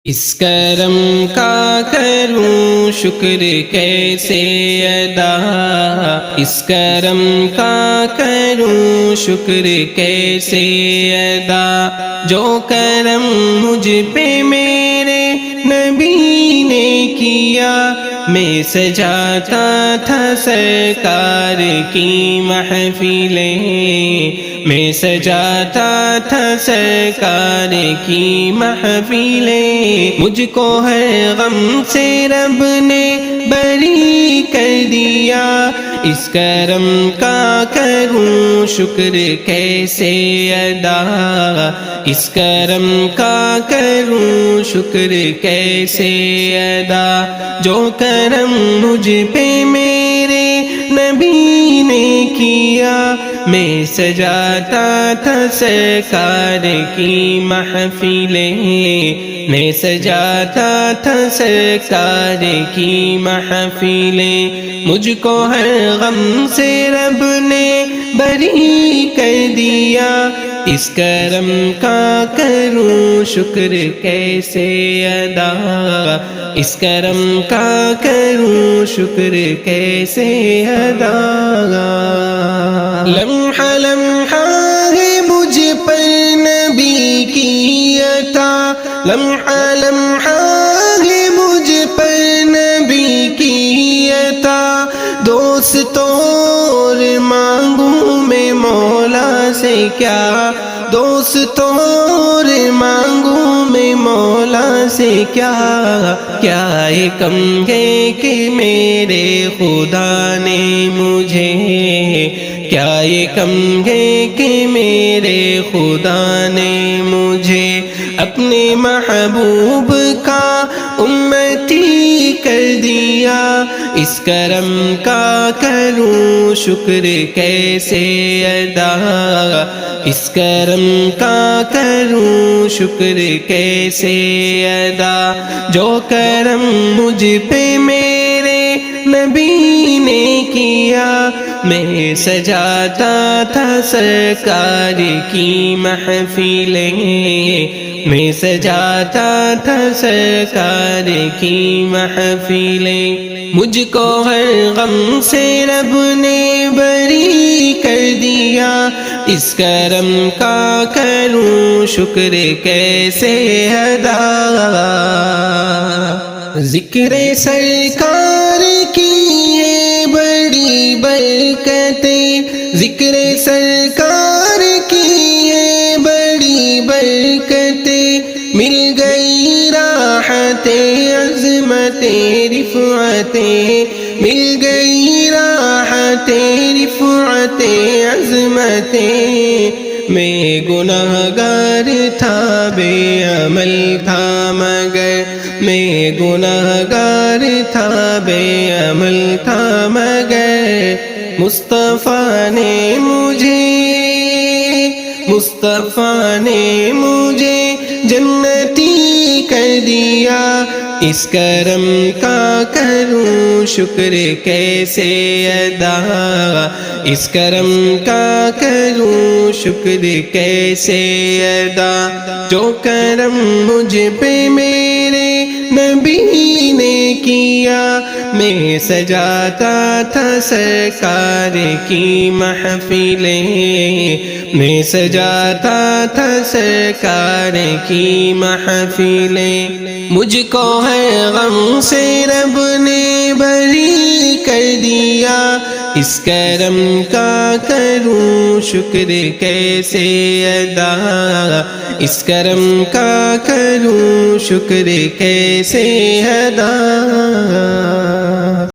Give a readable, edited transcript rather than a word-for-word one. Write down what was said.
اس کرم کا کروں شکر کیسے ادا، اس کرم کا کروں شکر کیسے ادا، جو کرم مجھ پہ میرے نبی نے کیا، میں سجاتا تھا سرکار کی محفلیں، میں سجاتا تھا سرکار کی محفلیں، مجھ کو ہر غم سے رب نے بری کر دیا، اس کرم کا کروں شکر کیسے ادا، اس کرم کا کروں شکر کیسے ادا، جو کرم مجھ پہ میرے نبی نے کیا، میں سجاتا تھا سرکار کی محفلیں، میں سجاتا تھا سرکار کی محفلیں، مجھ کو ہر غم سے رب نے بری کر دیا، اس کرم کا کروں شکر کیسے ادا، اس کرم کا کروں شکر کیسے ادا، لمحہ لمحہ ہے مجھ پر نبی کی عطا، لمحہ لمحہ ہے مجھ پر نبی کی عطا، دوست اور مانگوں میں مولا سے کیا، دوست اور مانگوں میں مولا سے کیا، کیا یہ کم ہے کہ میرے خدا نے مجھے، کیا یہ کم ہے کہ میرے خدا نے مجھے اپنے محبوب کا امتی کر دیا، اس کرم کا کروں شکر کیسے ادا، اس کرم کا کروں شکر کیسے ادا، جو کرم مجھ پہ میرے نبی نے کیا، میں سجاتا تھا سرکار کی محفلیں، میں سجاتا تھا سرکار کی محفلیں، مجھ کو ہر غم سے رب نے بری کر دیا، اس کرم کا کروں شکر کیسے ادا، ذکر سرکار کی ہے بڑی برکتیں، ذکر سرکار کی ہے بڑی برکتیں، مل گئی راحتیں عظمتیں رفعتیں، مل گئی راحتیں رفعتیں عظمتیں، میں گناہگار تھا بے عمل تھا مگر، میں گناہگار تھا بے عمل تھا مگر، مصطفیٰ نے مجھے، مصطفیٰ نے مجھے جنتی کر دیا، اس کرم کا کروں شکر کیسے ادا، اس کرم کا کروں شکر کیسے ادا، جو کرم مجھ پہ میرے نبی نے کیا، میں سجاتا تھا سرکار کی محفلیں، میں سجاتا تھا سرکار کی محفلیں، مجھ کو ہر غم سے رب نے بری کر دیا، اس کرم کا کروں شکر کیسے ادا، اس کرم کا کروں شکر کیسے ادا۔